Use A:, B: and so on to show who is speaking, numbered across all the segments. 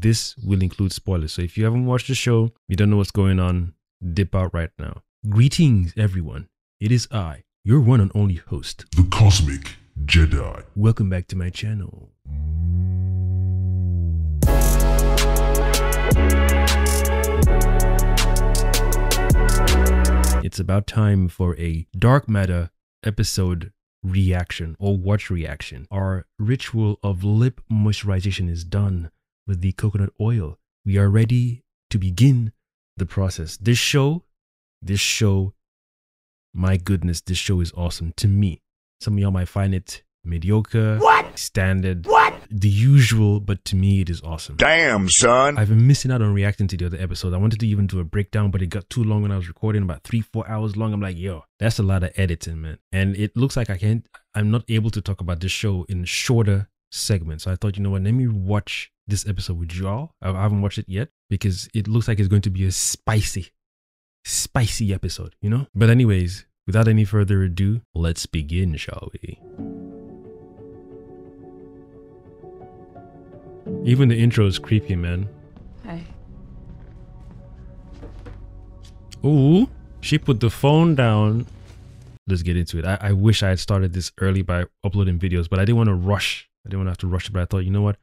A: this will include spoilers. So if you haven't watched the show, you don't know what's going on, dip out right now. Greetings, everyone. It is I, your one and only host,
B: the Cosmic Jedi.
A: Welcome back to my channel. It's about time for a Dark Matter episode reaction or watch reaction. Our ritual of lip moisturization is done with the coconut oil. We are ready to begin the process. This show, my goodness, this show is awesome to me. Some of y'all might find it mediocre, standard, the usual, but to me it is awesome.
B: Damn, son.
A: I've been missing out on reacting to the other episode. I wanted to even do a breakdown, but it got too long when I was recording, about 3-4 hours long. I'm like, yo, that's a lot of editing, man. And it looks like I'm not able to talk about this show in shorter segments. So I thought, you know what, let me watch this episode with y'all. I haven't watched it yet because it looks like it's going to be a spicy episode, you know? But anyways, without any further ado, let's begin, shall we? Even the intro is creepy, man.
C: Hey.
A: Ooh, she put the phone down. Let's get into it. I wish I had started this early by uploading videos, but I didn't want to rush. I didn't want to have to rush it, but I thought, you know what?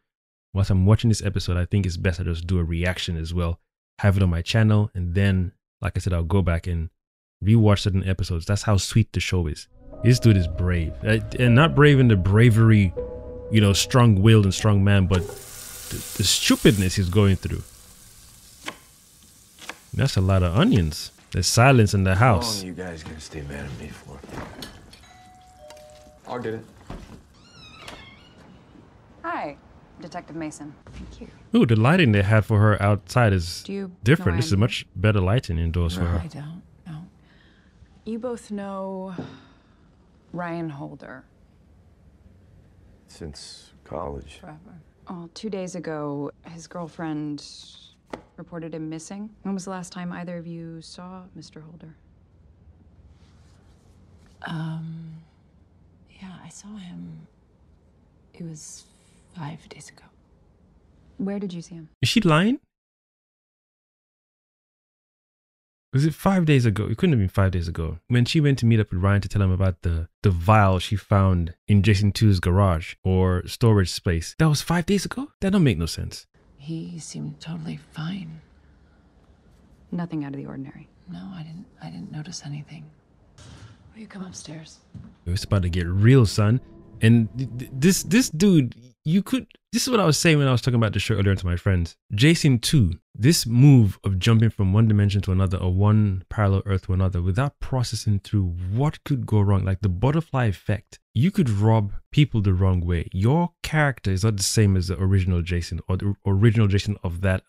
A: Whilst I'm watching this episode, I think it's best I just do a reaction as well. Have it on my channel, and then, like I said, I'll go back and rewatch certain episodes. That's how sweet the show is. This dude is brave. And not brave in the bravery, you know, strong-willed and strong man, but the stupidness he's going through. That's a lot of onions. There's silence in the house.
D: How long are you guys gonna stay mad at me for? I'll get it.
C: Hi, Detective Mason. Thank you.
A: Ooh, the lighting they had for her outside is
C: Do you
A: different.
C: know
A: This is much better lighting indoors for her.
C: I don't know. You both know Ryan Holder.
D: Since college.
C: Forever. Oh, 2 days ago, his girlfriend reported him missing. When was the last time either of you saw Mr. Holder?
E: Yeah, I saw him. It was 5 days ago.
C: Where did you see him?
A: Is she lying? Was it 5 days ago? It couldn't have been 5 days ago. When she went to meet up with Ryan to tell him about the vial she found in Jason 2's garage or storage space. That was 5 days ago? That don't make no sense.
E: He seemed totally fine.
C: Nothing out of the ordinary.
E: No, I didn't notice anything. Will you come upstairs?
A: It's about to get real, son. And this dude, this is what I was saying when I was talking about the show earlier to my friends. Jason 2, this move of jumping from one dimension to another or one parallel earth to another without processing through what could go wrong, like the butterfly effect. You could rob people the wrong way. Your character is not the same as the original Jason or the original Jason of that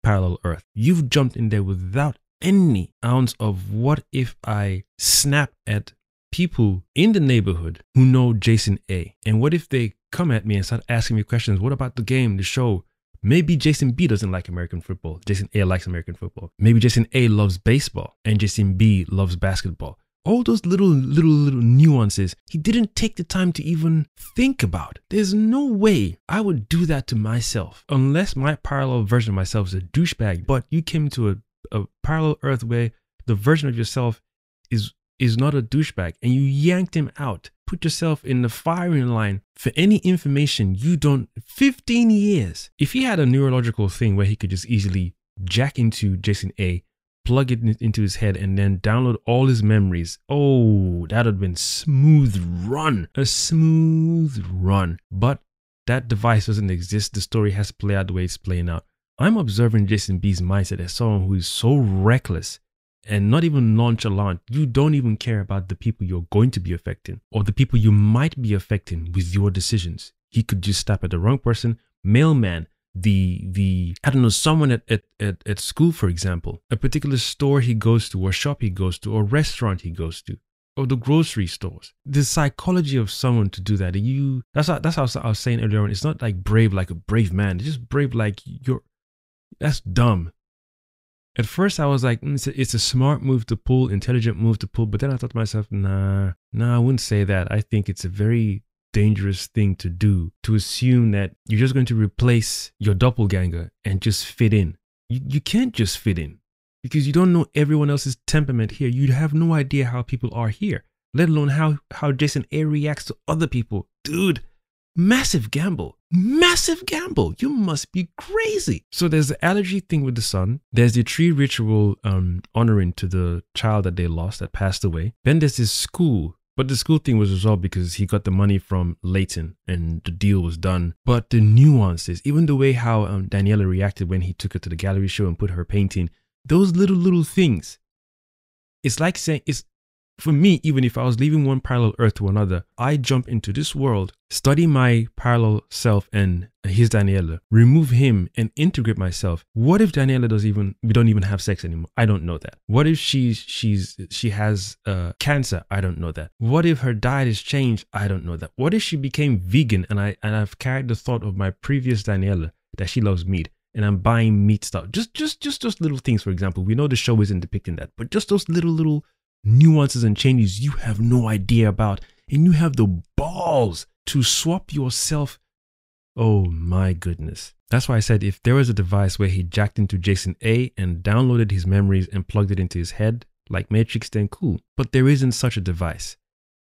A: parallel earth. You've jumped in there without any ounce of what if I snap at people in the neighborhood who know Jason A. And what if they come at me and start asking me questions? What about the game, the show? Maybe Jason B doesn't like American football. Jason A likes American football. Maybe Jason A loves baseball and Jason B loves basketball. All those little nuances he didn't take the time to even think about. There's no way I would do that to myself unless my parallel version of myself is a douchebag. But you came to a parallel earth where the version of yourself is not a douchebag and you yanked him out. Put yourself in the firing line for any information you don't. 15 years. If he had a neurological thing where he could just easily jack into Jason A, plug it into his head and then download all his memories, oh, that would have been smooth run. A smooth run. But that device doesn't exist. The story has to play out the way it's playing out. I'm observing Jason B's mindset as someone who is so reckless and not even nonchalant. You don't even care about the people you're going to be affecting or the people you might be affecting with your decisions. He could just stop at the wrong person. Mailman, I don't know, someone at school, for example, a particular store he goes to or shop he goes to or restaurant he goes to or the grocery stores. The psychology of someone to do that, that's how I was saying earlier on. It's not like brave like a brave man. It's just brave like that's dumb. At first, I was like, it's a smart move to pull, intelligent move to pull. But then I thought to myself, nah, I wouldn't say that. I think it's a very dangerous thing to do, to assume that you're just going to replace your doppelganger and just fit in. You can't just fit in because you don't know everyone else's temperament here. You have no idea how people are here, let alone how Jason A reacts to other people. Dude, massive gamble. Massive gamble. You must be crazy. So there's the allergy thing with the son. There's the tree ritual honoring to the child that they lost, that passed away. Then there's this school. But the school thing was resolved because he got the money from Leighton and the deal was done. But the nuances, even the way how Daniela reacted when he took her to the gallery show and put her painting, those little things. It's like saying, for me, even if I was leaving one parallel earth to another, I jump into this world, study my parallel self and his Daniela, remove him and integrate myself. What if Daniela we don't even have sex anymore? I don't know that. What if she has cancer? I don't know that. What if her diet is changed? I don't know that. What if she became vegan and I've carried the thought of my previous Daniela that she loves meat and I'm buying meat stuff? Just those little things, for example. We know the show isn't depicting that, but just those little nuances and changes you have no idea about, and you have the balls to swap yourself. Oh my goodness. That's why I said if there was a device where he jacked into Jason A and downloaded his memories and plugged it into his head like Matrix, then cool. But there isn't such a device.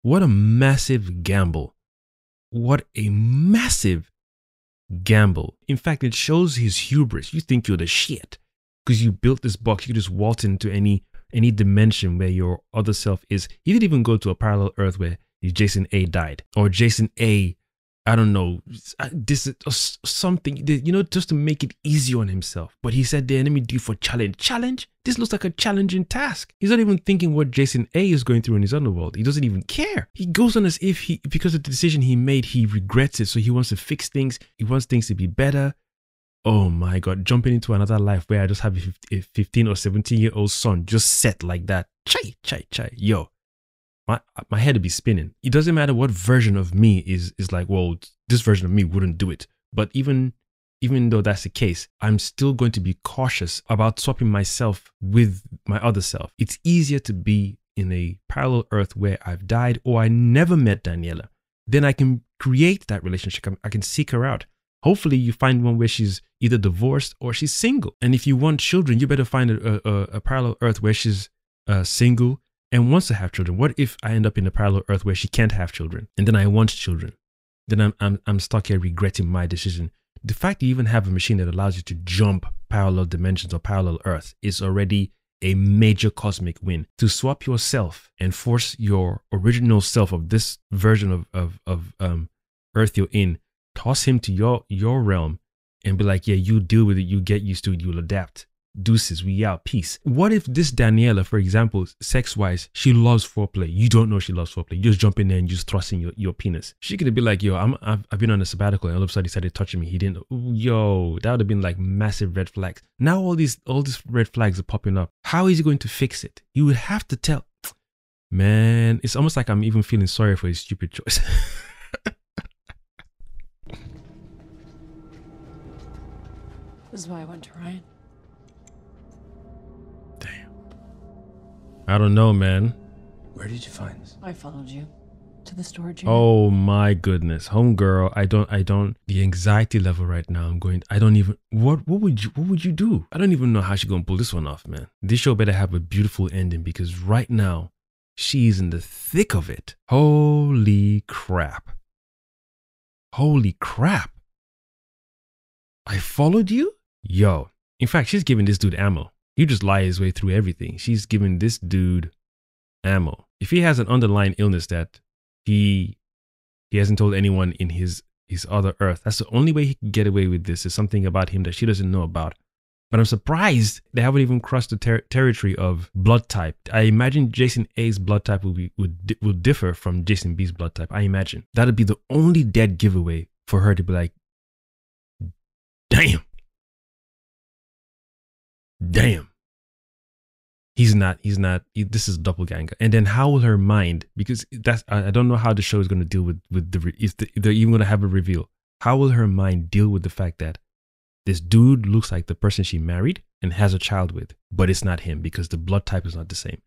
A: What a massive gamble. What a massive gamble. In fact, it shows his hubris. You think you're the shit because you built this box. You could just waltz into any dimension where your other self is. He didn't even go to a parallel earth where Jason A died, or Jason A, I don't know, this is something, just to make it easy on himself. But he said the enemy due for challenge. This looks like a challenging task. He's not even thinking what Jason A is going through in his underworld. He doesn't even care. He goes on as if because of the decision he made, he regrets it. So he wants to fix things. He wants things to be better. Oh my God, jumping into another life where I just have a 15 or 17-year-old son just set like that. Chai. Yo, my head would be spinning. It doesn't matter what version of me is like, well, this version of me wouldn't do it. But even though that's the case, I'm still going to be cautious about swapping myself with my other self. It's easier to be in a parallel earth where I've died or I never met Daniela. Then I can create that relationship. I can seek her out. Hopefully you find one where she's either divorced or she's single. And if you want children, you better find a parallel earth where she's single and wants to have children. What if I end up in a parallel earth where she can't have children and then I want children? Then I'm stuck here regretting my decision. The fact you even have a machine that allows you to jump parallel dimensions or parallel earths is already a major cosmic win. To swap yourself and force your original self of this version of earth you're in, toss him to your realm and be like, yeah, you deal with it, you get used to it, you'll adapt. Deuces, we out, peace. What if this Daniela, for example, sex-wise, she loves foreplay. You don't know she loves foreplay. You just jump in there and just thrust in your penis. She could be like, yo, I've been on a sabbatical and all of a sudden he started touching me. He didn't. Yo, that would have been like massive red flags. Now all these red flags are popping up. How is he going to fix it? You would have to tell. Man, it's almost like I'm even feeling sorry for his stupid choice.
E: This is why I went to Ryan.
A: Damn. I don't know, man.
D: Where did you find this?
E: I followed you to the storage unit.
A: Oh my goodness, homegirl. I don't. The anxiety level right now. I don't even. What would you do? I don't even know how she's gonna pull this one off, man. This show better have a beautiful ending because right now she's in the thick of it. Holy crap. Holy crap. I followed you? Yo. In fact, she's giving this dude ammo. You just lie his way through everything. She's giving this dude ammo. If he has an underlying illness that he hasn't told anyone in his other earth, that's the only way he can get away with this, is something about him that she doesn't know about. But I'm surprised they haven't even crossed the territory of blood type. I imagine Jason A's blood type will differ from Jason B's blood type. I imagine that'd be the only dead giveaway for her to be like, damn. This is doppelganger. And then how will her mind, because I don't know how the show is going to deal with if they're even going to have a reveal. How will her mind deal with the fact that this dude looks like the person she married and has a child with, but it's not him because the blood type is not the same?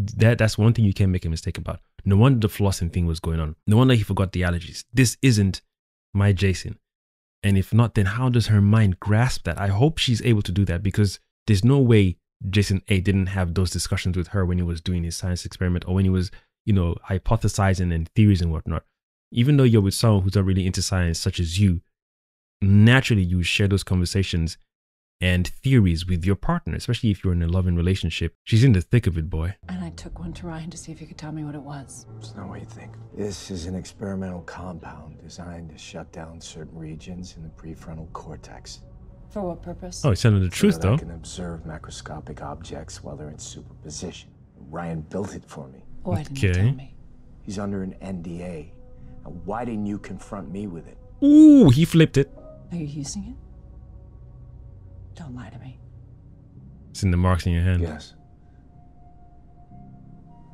A: That's one thing you can't make a mistake about. No wonder the flossing thing was going on. No wonder he forgot the allergies. This isn't my Jason. And if not, then how does her mind grasp that? I hope she's able to do that, because there's no way Jason A didn't have those discussions with her when he was doing his science experiment, or when he was, hypothesizing and theories and whatnot. Even though you're with someone who's not really into science, such as you, naturally you share those conversations and theories with your partner, especially if you're in a loving relationship. She's in the thick of it, boy.
E: And I took one to Ryan to see if he could tell me what it was.
D: It's not what you think. This is an experimental compound designed to shut down certain regions in the prefrontal cortex.
E: For what purpose?
A: Oh, he's telling the truth,
D: so
A: though.
D: I can observe macroscopic objects while they're in superposition. Ryan built it for me.
E: Why didn't you tell me?
D: He's under an NDA. Now, why didn't you confront me with it?
A: Ooh, he flipped it.
E: Are you using it? Don't lie to me.
A: It's in the marks in your hand.
D: Yes.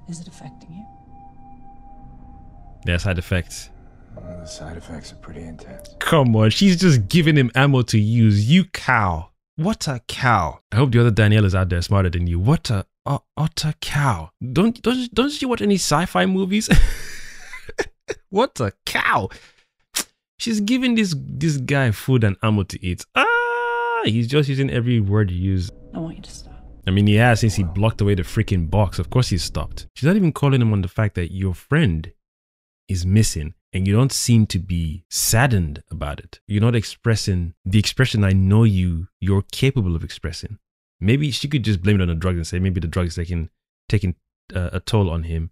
E: Is it affecting you?
A: There are side effects.
D: Well, the side effects are pretty intense.
A: Come on, she's just giving him ammo to use. You cow. What a cow. I hope the other Daniela's out there smarter than you. What a utter cow. Don't you watch any sci-fi movies? What a cow. She's giving this guy food and ammo to eat. He's just using every word you use.
E: I want you to stop.
A: I mean, he has since he blocked away the freaking box. Of course he's stopped. She's not even calling him on the fact that your friend is missing, and you don't seem to be saddened about it. You're not expressing the expression I know you're capable of expressing. Maybe she could just blame it on the drugs and say maybe the drugs taking a toll on him,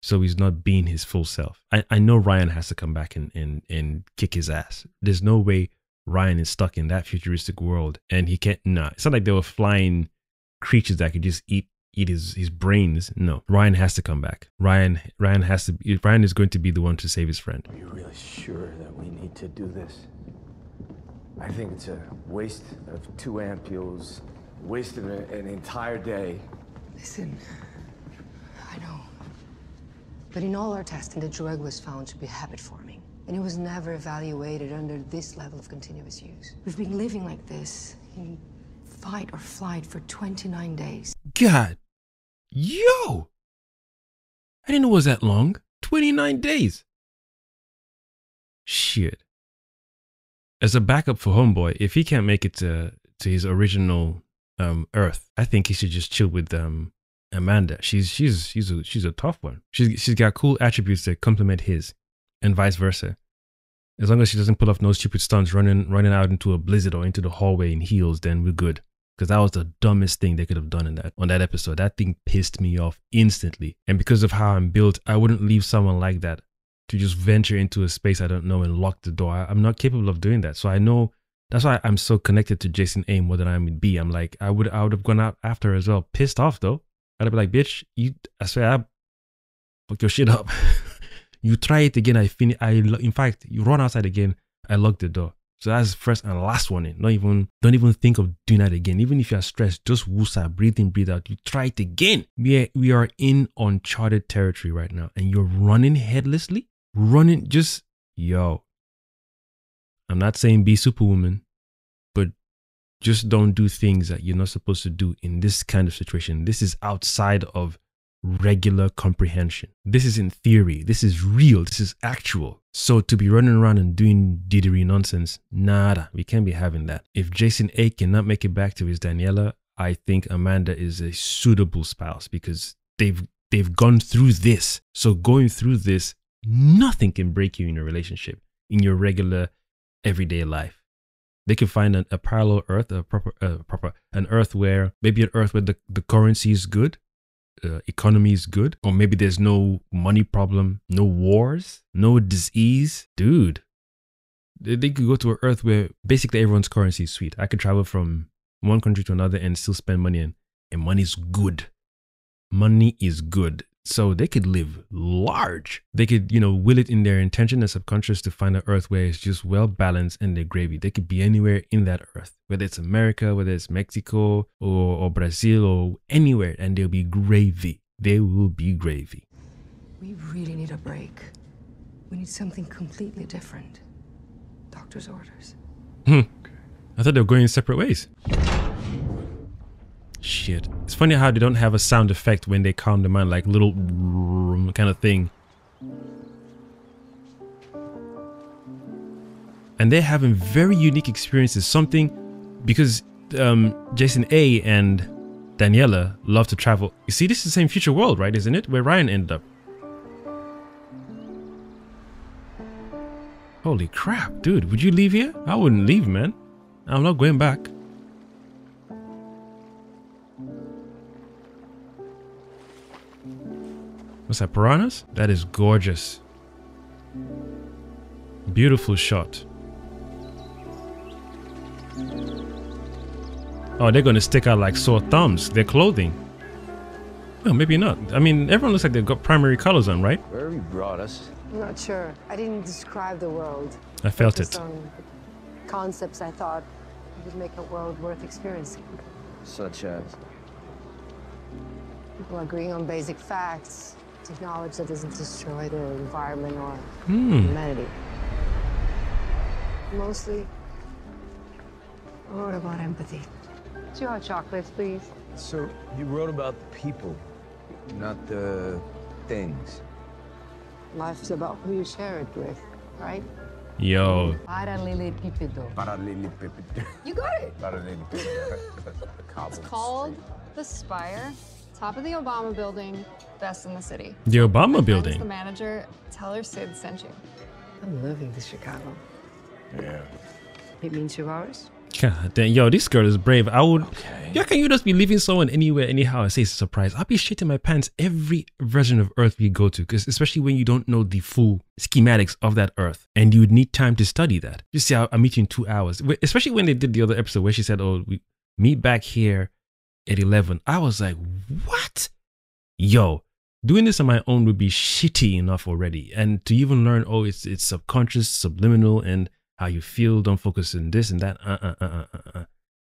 A: so he's not being his full self. I know Ryan has to come back and kick his ass. There's no way Ryan is stuck in that futuristic world and he can't. Nah, it's not like they were flying creatures that could just eat his brains. No, Ryan has to come back. Ryan is going to be the one to save his friend.
D: Are you really sure that we need to do this? I think it's a waste of 2 ampules, waste of an entire day.
F: Listen, I know. But in all our testing, the drug was found to be habit-forming. And it was never evaluated under this level of continuous use. We've been living like this, in fight or flight, for 29 days.
A: God. Yo! I didn't know it was that long. 29 days. Shit. As a backup for Homeboy, if he can't make it to his original Earth, I think he should just chill with Amanda. She's a tough one. She's got cool attributes that complement his, and vice versa. As long as she doesn't pull off no stupid stunts running out into a blizzard or into the hallway in heels, then we're good. Because that was the dumbest thing they could have done on that episode. That thing pissed me off instantly. And because of how I'm built, I wouldn't leave someone like that to just venture into a space I don't know and lock the door. I'm not capable of doing that. So I know that's why I'm so connected to Jason A more than I am with B. I'm like, I would have gone out after her as well. Pissed off though. I'd be like, bitch, I swear I fuck your shit up. You try it again, in fact, you run outside again, I lock the door. So that's first and last warning. Don't even think of doing that again. Even if you're stressed, just woosah, breathe in, breathe out. You try it again. We are in uncharted territory right now, and you're running headlessly. Yo. I'm not saying be Superwoman, but just don't do things that you're not supposed to do in this kind of situation. This is outside of regular comprehension. This is in theory. This is real. This is actual. So to be running around and doing diddery nonsense, nada. We can't be having that. If Jason A cannot make it back to his Daniela, I think Amanda is a suitable spouse because they've gone through this. So going through this, nothing can break you in a relationship, in your regular everyday life. They can find a parallel Earth, an Earth where the currency is good, economy is good, or maybe there's no money problem, no wars, no disease. Dude, they could go to an Earth where basically everyone's currency is sweet. I could travel from one country to another and still spend money, and money's good. Money is good. So they could live large. They could, will it in their intention and subconscious to find an Earth where it's just well balanced and they're gravy. They could be anywhere in that Earth, whether it's America, whether it's Mexico or Brazil or anywhere, and they'll be gravy. They will be gravy.
F: We really need a break. We need something completely different. Doctor's orders.
A: I thought they were going separate ways. Shit. It's funny how they don't have a sound effect when they calm the mind, like little kind of thing. And they're having very unique experiences. Something because Jason A and Daniela love to travel. You see, this is the same future world, right? Isn't it? Where Ryan ended up. Holy crap, dude. Would you leave here? I wouldn't leave, man. I'm not going back. What's that, piranhas? That is gorgeous. Beautiful shot. Oh, they're gonna stick out like sore thumbs. Their clothing. Well, maybe not. I mean, everyone looks like they've got primary colors on, right?
D: Where have you brought us?
F: I'm not sure. I didn't describe the world.
A: I felt
F: Focused
A: it.
F: on concepts I thought would make a world worth experiencing.
D: Such as?
F: People agreeing on basic facts, technology that doesn't destroy the environment or
A: Hmm.
F: humanity. Mostly, I wrote about empathy. 2 hot chocolates, please.
D: So you wrote about the people, not the things.
F: Life's about who you share it with, right?
A: Yo.
F: Paralelepípedo. You got it.
C: It's called The Spire, top of the Obama building, best in the city.
A: The Obama
C: Friends,
A: building.
C: the manager, tell her Sid sent you.
F: I'm loving this Chicago.
D: Yeah.
F: It means 2 hours?
A: God damn, yo, this girl is brave. I would.
D: Okay.
A: Yeah, can you just be leaving someone anywhere, anyhow, and say it's a surprise? I'll be shitting my pants every version of Earth we go to, because especially when you don't know the full schematics of that Earth, and you would need time to study that. You see, I'll meet you in 2 hours. Especially when they did the other episode where she said, "Oh, we meet back here at 11." I was like, what? Yo, doing this on my own would be shitty enough already, and to even learn, oh, it's subconscious, subliminal, and how you feel, don't focus on this and that,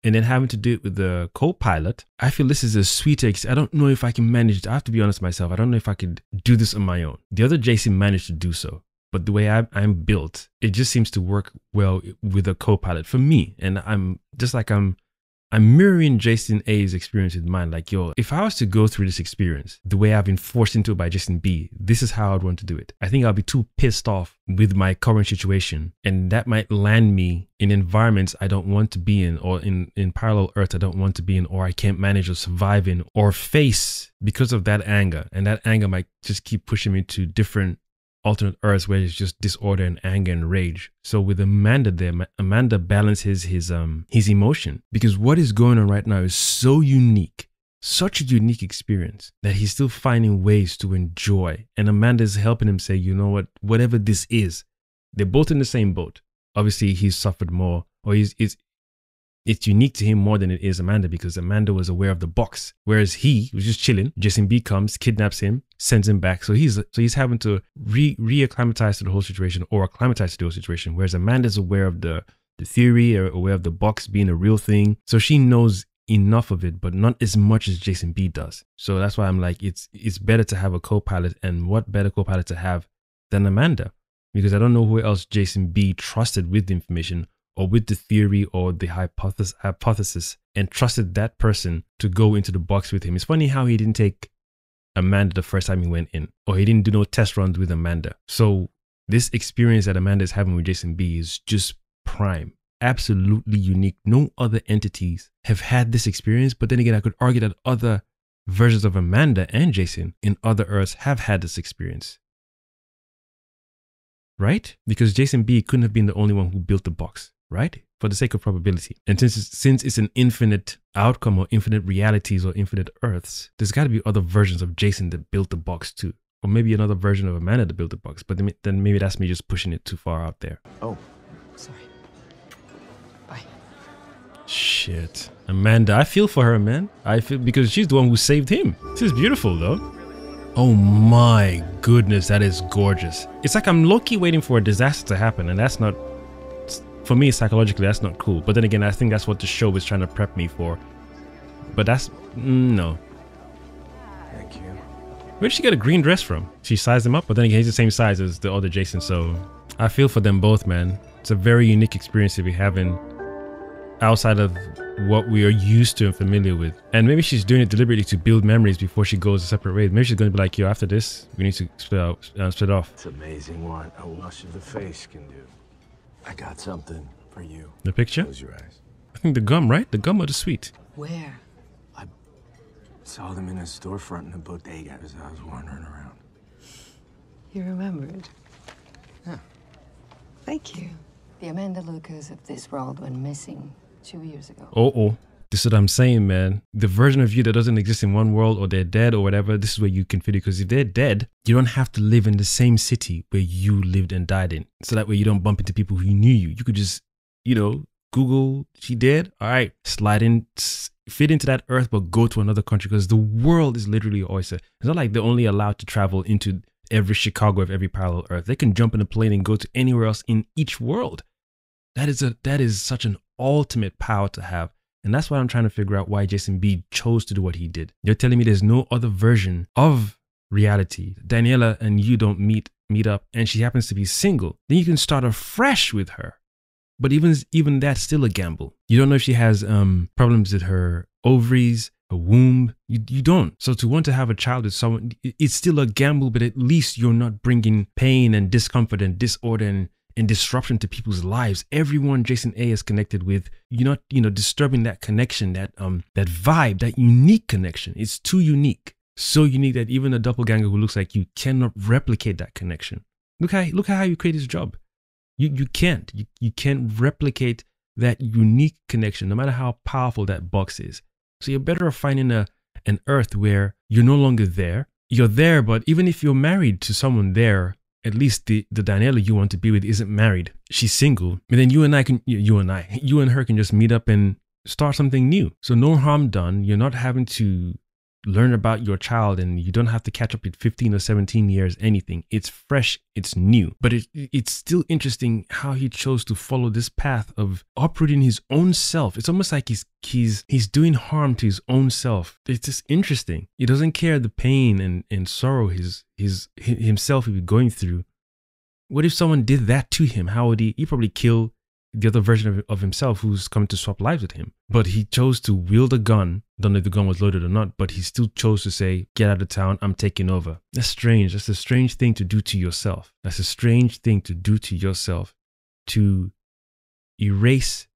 A: and then having to do it with the co-pilot, I feel this is a sweeter. I don't know if I can manage it. I have to be honest with myself. I don't know if I could do this on my own. The other Jason managed to do so, but the way I'm built, it just seems to work well with a co-pilot for me. And I'm just like, I'm mirroring Jason A's experience with mine. Like, yo, if I was to go through this experience the way I've been forced into it by Jason B, this is how I'd want to do it. I think I'll be too pissed off with my current situation, and that might land me in environments I don't want to be in, or in parallel Earth I don't want to be in, or I can't manage or survive in or face because of that anger. And that anger might just keep pushing me to different alternate Earths where it's just disorder and anger and rage. So with Amanda there, Amanda balances his emotion, because what is going on right now is so unique, such a unique experience, that he's still finding ways to enjoy. And Amanda is helping him say, you know what, whatever this is, they're both in the same boat. Obviously he's suffered more, or it's unique to him more than it is Amanda, because Amanda was aware of the box, whereas he was just chilling. Jason B comes, kidnaps him, sends him back. So he's having to re-acclimatize to the whole situation, or acclimatize to the whole situation, whereas Amanda's aware of the theory, or aware of the box being a real thing. So she knows enough of it, but not as much as Jason B does. So that's why I'm like, it's better to have a co-pilot, and what better co-pilot to have than Amanda? Because I don't know who else Jason B trusted with the information, or with the theory, or the hypothesis, and trusted that person to go into the box with him. It's funny how he didn't take Amanda the first time he went in, or he didn't do no test runs with Amanda. So this experience that Amanda is having with Jason B is just prime, absolutely unique. No other entities have had this experience, but then again, I could argue that other versions of Amanda and Jason in other Earths have had this experience. Right? Because Jason B couldn't have been the only one who built the box, right? For the sake of probability. And since it's an infinite outcome, or infinite realities, or infinite Earths, there's got to be other versions of Jason that built the box too. Or maybe another version of Amanda that built the box. But then maybe that's me just pushing it too far out there.
D: Oh.
F: Sorry. Bye.
A: Shit. Amanda, I feel for her, man. I feel, because she's the one who saved him. This is beautiful though. Oh my goodness, that is gorgeous. It's like I'm low-key waiting for a disaster to happen, and that's not, for me psychologically, that's not cool. But then again, I think that's what the show is trying to prep me for. But that's, no.
D: Thank you.
A: Where did she get a green dress from? She sized him up, but then again, he's the same size as the other Jason, so I feel for them both, man. It's a very unique experience to be having outside of what we are used to and familiar with. And maybe she's doing it deliberately to build memories before she goes a separate ways. Maybe she's going to be like, yo, after this, we need to split off.
D: It's amazing what a wash of the face can do. I got something for you.
A: The picture?
D: Close your eyes.
A: I think the gum, right? The gum or the sweet?
F: Where?
D: I saw them in a storefront in the bodega as I was wandering around.
F: You remembered.
E: Huh. Thank you.
F: The Amanda Lucas of this world went missing 2 years ago.
A: Oh. This is what I'm saying, man. The version of you that doesn't exist in one world, or they're dead or whatever, this is where you can fit it. Because if they're dead, you don't have to live in the same city where you lived and died in. So that way you don't bump into people who knew you. You could just, Google, she dead? All right, slide in, fit into that earth, but go to another country, because the world is literally an oyster. It's not like they're only allowed to travel into every Chicago of every parallel earth. They can jump in a plane and go to anywhere else in each world. That is such an ultimate power to have. And that's why I'm trying to figure out why Jason B chose to do what he did. You're telling me there's no other version of reality. Daniela and you don't meet up, and she happens to be single. Then you can start afresh with her. But even that's still a gamble. You don't know if she has problems with her ovaries, her womb. You don't. So to want to have a child with someone, it's still a gamble, but at least you're not bringing pain and discomfort and disorder and disruption to people's lives. Everyone Jason A is connected with, you're not, disturbing that connection, that vibe, that unique connection. It's too unique. So unique that even a doppelganger who looks like you cannot replicate that connection. Look at how you create his job. You can't replicate that unique connection, no matter how powerful that box is. So you're better off finding an earth where you're no longer there. You're there, but even if you're married to someone there, at least the Daniela you want to be with isn't married. She's single. And then you and her can just meet up and start something new. So no harm done. You're not having to learn about your child, and you don't have to catch up with 15 or 17 years, anything. It's fresh, it's new. But it's still interesting how he chose to follow this path of uprooting his own self. It's almost like he's doing harm to his own self. It's just interesting. He doesn't care the pain and sorrow himself would be going through. What if someone did that to him? How would he probably kill the other version of himself who's coming to swap lives with him? But he chose to wield a gun. Don't know if the gun was loaded or not, but he still chose to say, get out of town, I'm taking over. That's strange. That's a strange thing to do to yourself. That's a strange thing to do to yourself, to erase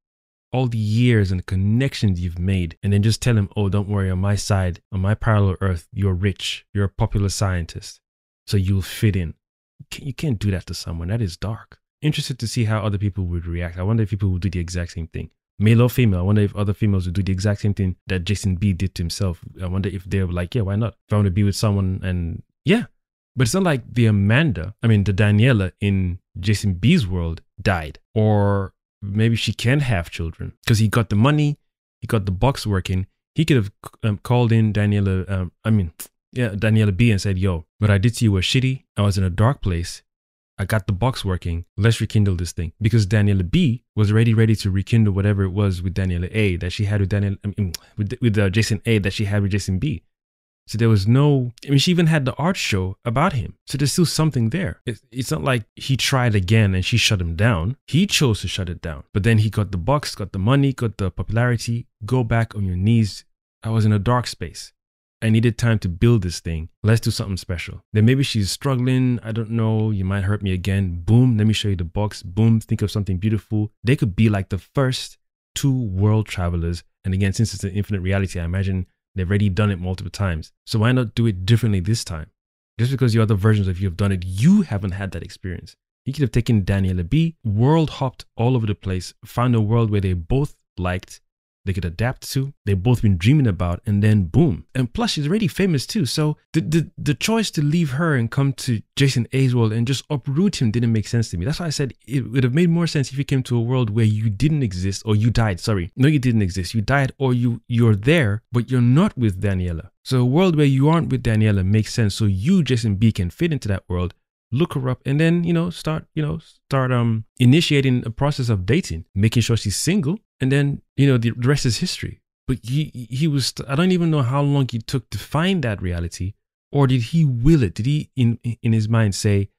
A: all the years and connections you've made, and then just tell him, oh, don't worry, on my side, on my parallel earth, you're rich, you're a popular scientist, so you'll fit in. You can't do that to someone. That is dark. Interested to see how other people would react. I wonder if people would do the exact same thing. Male or female. I wonder if other females would do the exact same thing that Jason B did to himself. I wonder if they were like, yeah, why not? If I want to be with someone, and yeah. But it's not like the Daniela in Jason B's world died. Or maybe she can have children because he got the money, he got the box working. He could have called in Daniela B and said, yo, what I did to you was shitty. I was in a dark place. I got the box working. Let's rekindle this thing. Because Daniela B was already ready to rekindle whatever it was with Daniela A that she had with Jason A that she had with Jason B. So there was she even had the art show about him. So there's still something there. It's not like he tried again and she shut him down. He chose to shut it down. But then he got the box, got the money, got the popularity. Go back on your knees. I was in a dark space. I needed time to build this thing. Let's do something special. Then maybe she's struggling. I don't know. You might hurt me again. Boom. Let me show you the box. Boom. Think of something beautiful. They could be like the first two world travelers. And again, since it's an infinite reality, I imagine they've already done it multiple times. So why not do it differently this time? Just because the other versions of you have done it, you haven't had that experience. You could have taken Daniela B, world hopped all over the place, found a world where they both liked, they could adapt to, they've both been dreaming about, and then boom. And plus she's already famous too. So the choice to leave her and come to Jason A's world and just uproot him didn't make sense to me. That's why I said it would have made more sense if you came to a world where you didn't exist, or you died. Sorry. No, you didn't exist. You died, or you're there, but you're not with Daniela. So a world where you aren't with Daniela makes sense. So you, Jason B, can fit into that world, look her up, and then, start initiating a process of dating, making sure she's single. And then, the rest is history. But he was, I don't even know how long he took to find that reality. Or did he will it? Did he, in his mind, say,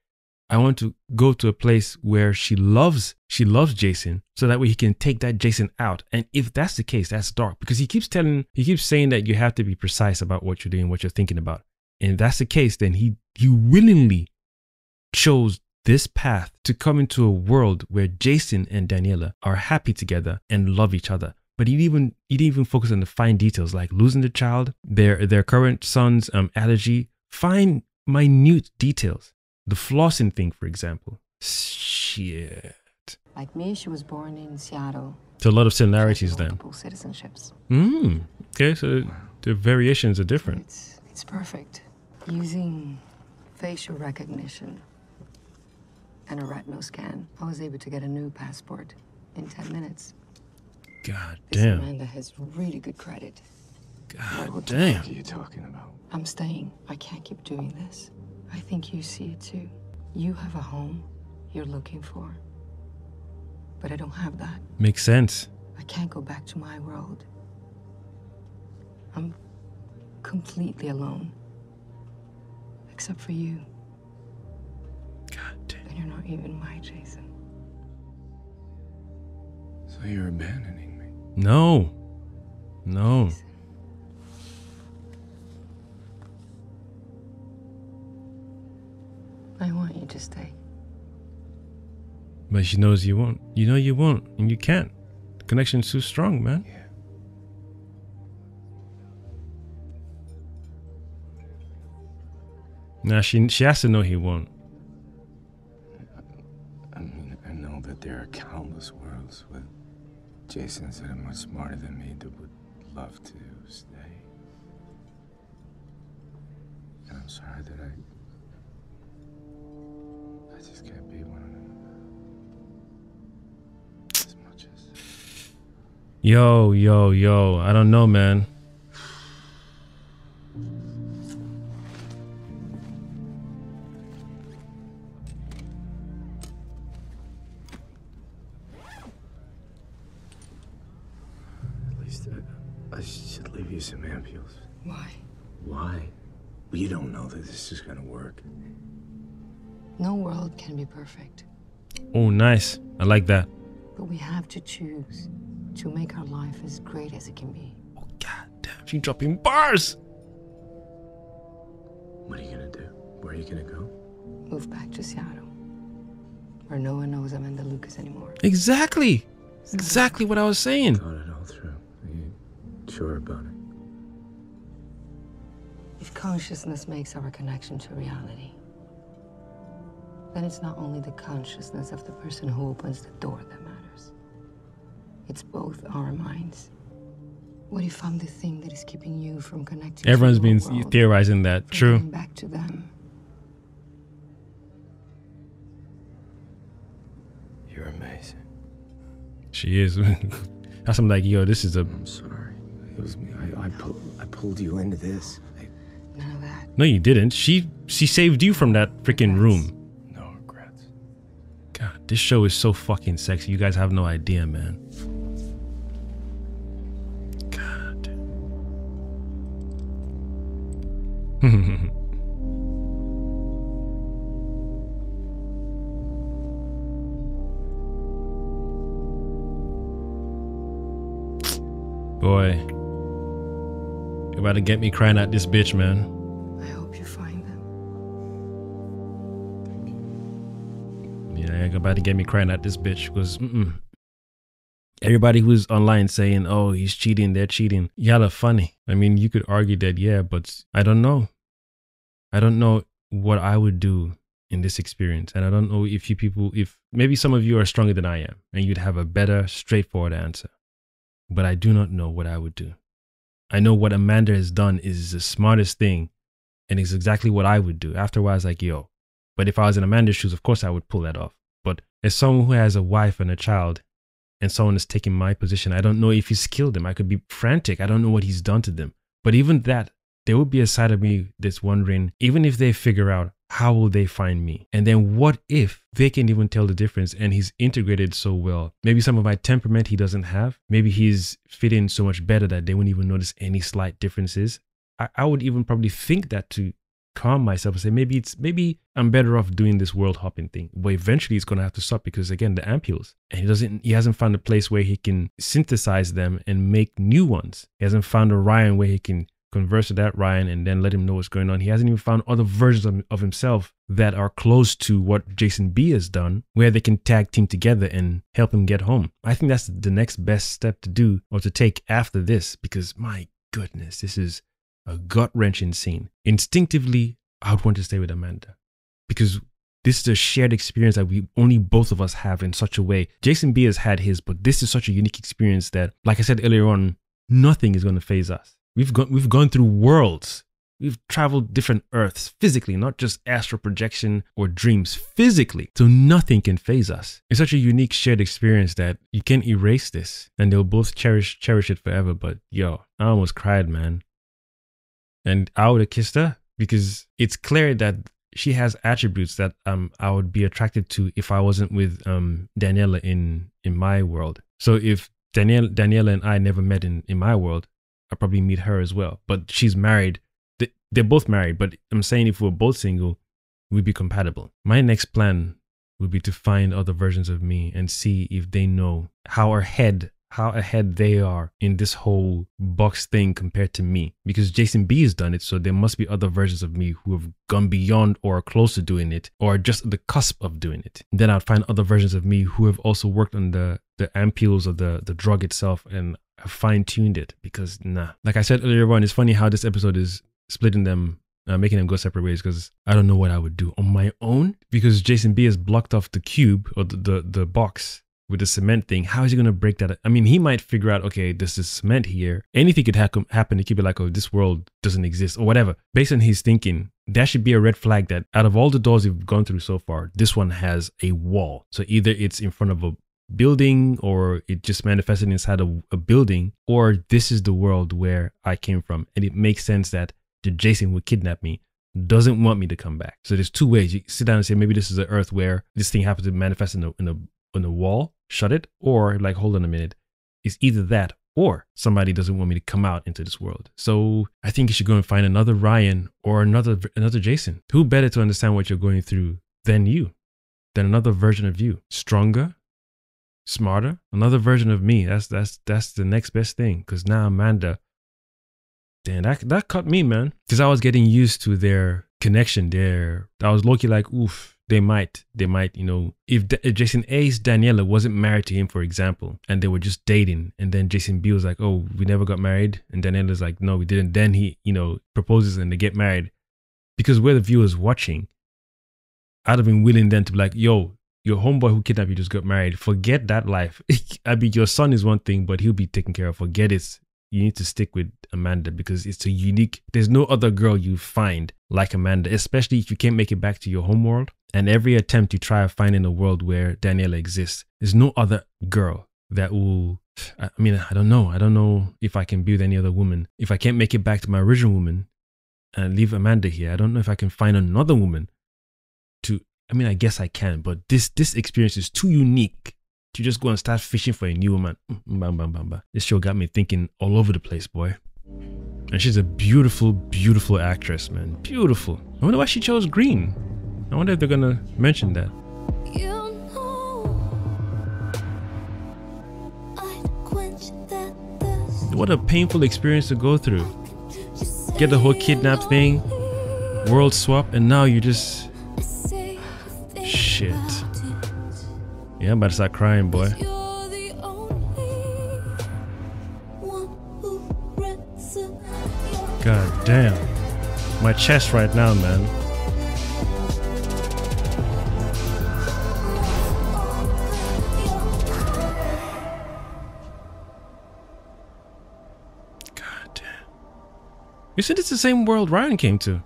A: I want to go to a place where she loves Jason, so that way he can take that Jason out. And if that's the case, that's dark, because he keeps saying that you have to be precise about what you're doing, what you're thinking about. And if that's the case, then he willingly chose this path to come into a world where Jason and Daniela are happy together and love each other. But he didn't even focus on the fine details, like losing the child, their current son's allergy, fine, minute details. The flossing thing, for example. Shit.
F: Like me, she was born in Seattle.
A: So a lot of similarities then.
F: Multiple citizenships.
A: Okay, so the variations are different.
F: It's perfect. Using facial recognition and a retinal scan, I was able to get a new passport in 10 minutes.
A: God
F: This
A: damn.
F: Amanda has really good credit.
A: God damn.
D: What are you talking about?
F: I'm staying. I can't keep doing this. I think you see it too. You have a home you're looking for. But I don't have that.
A: Makes sense.
F: I can't go back to my world. I'm completely alone. Except for you.
A: God damn.
F: And you're not even my Jason.
D: So you're abandoning me?
A: No. No.
F: I want you to stay.
A: But she knows you won't. You know you won't, and you can't. The connection's too strong, man.
D: Yeah.
A: Now she has to know he won't.
D: I mean, I know that there are countless worlds with Jasons that are much smarter than me that would love to stay. And I'm sorry that I just can't be one of them. As much as...
A: Yo. I don't know, man.
D: At least I should leave you some ampules.
F: Why?
D: Why? Well, you don't know that this is gonna work.
F: No world can be perfect.
A: Oh, nice. I like that.
F: But we have to choose to make our life as great as it can be.
A: Oh, God damn. She dropping bars.
D: What are you gonna do? Where are you gonna go?
F: Move back to Seattle. Where no one knows Amanda Lucas anymore.
A: Exactly. Exactly what I was saying.
D: Thought it all through. Are you sure about it?
F: If consciousness makes our connection to reality, then it's not only the consciousness of the person who opens the door that matters. It's both our minds. What if I'm the thing that is keeping you from connecting
A: Everyone's
F: to your
A: been
F: world,
A: theorizing that.
F: from
A: True.
F: getting back to them?
D: You're amazing.
A: She is. That's I'm like, yo, this is a...
D: I'm sorry. It was me. I pulled you into this.
F: None of that.
A: No, you didn't. She saved you from that freaking room.
D: No regrets.
A: God, this show is so fucking sexy. You guys have no idea, man. God. Boy, you're about to get me crying at this bitch, man.
F: I hope you find them.
A: Yeah, you're about to get me crying at this bitch because everybody who's online saying, oh, he's cheating, they're cheating. Y'all are funny. I mean, you could argue that, yeah, but I don't know. I don't know what I would do in this experience. And I don't know if if maybe some of you are stronger than I am and you'd have a better, straightforward answer. But I do not know what I would do. I know what Amanda has done is the smartest thing and it's exactly what I would do. After a while, I was like, yo, but if I was in Amanda's shoes, of course I would pull that off. But as someone who has a wife and a child and someone is taking my position, I don't know if he's killed them. I could be frantic. I don't know what he's done to them. But even that, there would be a side of me that's wondering, even if they figure out, how will they find me? And then what if they can't even tell the difference and he's integrated so well? Maybe some of my temperament he doesn't have. Maybe he's fit in so much better that they wouldn't even notice any slight differences. I would even probably think that to calm myself and say, maybe I'm better off doing this world hopping thing. But eventually it's gonna have to stop because again, the ampules. And he hasn't found a place where he can synthesize them and make new ones. He hasn't found a Ryan where he can converse with that Ryan and then let him know what's going on. He hasn't even found other versions of himself that are close to what Jason B has done, where they can tag team together and help him get home. I think that's the next best step to do or to take after this, because my goodness, this is a gut-wrenching scene. Instinctively, I would want to stay with Amanda because this is a shared experience that we only both of us have in such a way. Jason B has had his, but this is such a unique experience that, like I said earlier on, nothing is going to faze us. We've gone through worlds. We've traveled different Earths physically, not just astral projection or dreams, physically. So nothing can faze us. It's such a unique shared experience that you can't erase this, and they'll both cherish it forever. But yo, I almost cried, man. And I would have kissed her because it's clear that she has attributes that I would be attracted to if I wasn't with Daniela in my world. So if Daniela and I never met in my world, I'll probably meet her as well. But she's married. They're both married. But I'm saying if we're both single, we'd be compatible. My next plan would be to find other versions of me and see if they know how ahead they are in this whole box thing compared to me. Because Jason B has done it, so there must be other versions of me who have gone beyond or are close to doing it or just at the cusp of doing it. And then I'd find other versions of me who have also worked on the ampules of the drug itself and have fine-tuned it, because like I said earlier on, it's funny how this episode is splitting them, making them go separate ways, because I don't know what I would do on my own, because Jason B has blocked off the cube or the box with the cement thing. How is he going to break that? I mean, he might figure out, okay, this is cement here. Anything could happen to keep it like, oh, this world doesn't exist or whatever. Based on his thinking, that should be a red flag that out of all the doors we've gone through so far, this one has a wall. So either it's in front of a building or it just manifested inside a building, or this is the world where I came from. And it makes sense that the Jason would kidnap me, doesn't want me to come back. So there's two ways. You sit down and say, maybe this is an Earth where this thing happens to manifest in a wall, shut it, or like, hold on a minute. It's either that or somebody doesn't want me to come out into this world. So I think you should go and find another Ryan or another Jason. Who better to understand what you're going through than you, than another version of you, stronger, smarter, another version of me. That's the next best thing. Because now Amanda, damn, that cut me, man. Because I was getting used to their connection there. I was low-key like, oof, they might, you know, if Jason A's Daniela wasn't married to him, for example, and they were just dating, and then Jason B was like, oh, we never got married, and Daniela's like, no, we didn't. Then he, you know, proposes and they get married. Because we're the viewers watching, I'd have been willing then to be like, yo, your homeboy who kidnapped you just got married. Forget that life. I mean, your son is one thing, but he'll be taken care of. Forget it. You need to stick with Amanda because it's a unique, there's no other girl you find like Amanda, especially if you can't make it back to your home world. And every attempt you try to find in a world where Daniela exists, there's no other girl that will, I mean, I don't know if I can be with any other woman. If I can't make it back to my original woman and leave Amanda here, I don't know if I can find another woman to, I mean, I guess I can, but this experience is too unique to just go and start fishing for a new woman. This show got me thinking all over the place, boy. And she's a beautiful, beautiful actress, man. Beautiful. I wonder why she chose green. I wonder if they're gonna mention that.
G: You know, I'd quench that thirst.
A: What a painful experience to go through. Get the whole kidnap thing, world swap, and now you just... Shit. Yeah, I'm about to start crying, boy. God damn. My chest right now, man. God damn. You said it's the same world Ryan came to.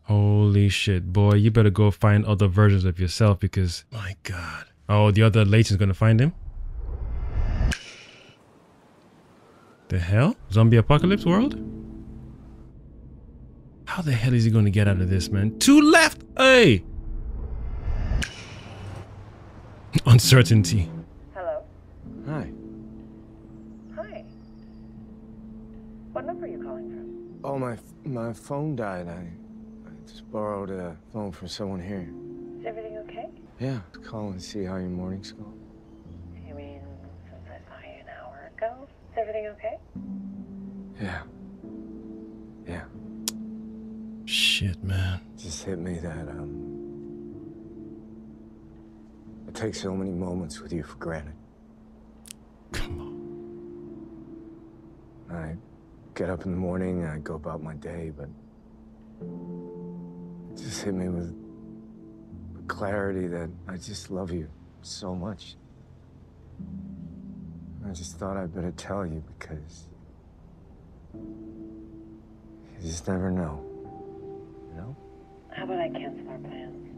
A: Holy shit, boy, you better go find other versions of yourself because, my God. Oh, the other Leighton's gonna find him? The hell? Zombie apocalypse world? How the hell is he gonna get out of this, man? 2 left! Hey! Uncertainty.
H: Hello?
D: Oh, my phone died. I just borrowed a phone from someone here.
H: Is everything okay?
D: Yeah, calling to see how your morning's going.
H: You mean since I saw you an hour ago? Is everything okay?
D: Yeah. Yeah.
A: Shit, man.
D: Just hit me that, I take so many moments with you for granted.
A: Come on.
D: I get up in the morning, I go about my day, but it just hit me with clarity that I just love you so much. I just thought I'd better tell you because you just never know, you know?
H: How about I cancel our plans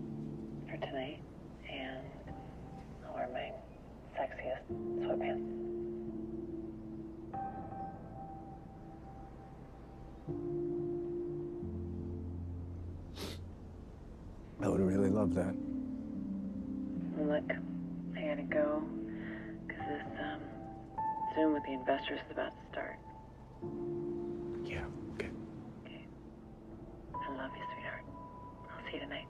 H: for tonight and I'll wear my sexiest sweatpants?
D: I would really love that.
H: Look, I gotta go, because this, Zoom with the investors is about to start.
D: Yeah, okay.
H: Okay. I love you, sweetheart. I'll see you tonight.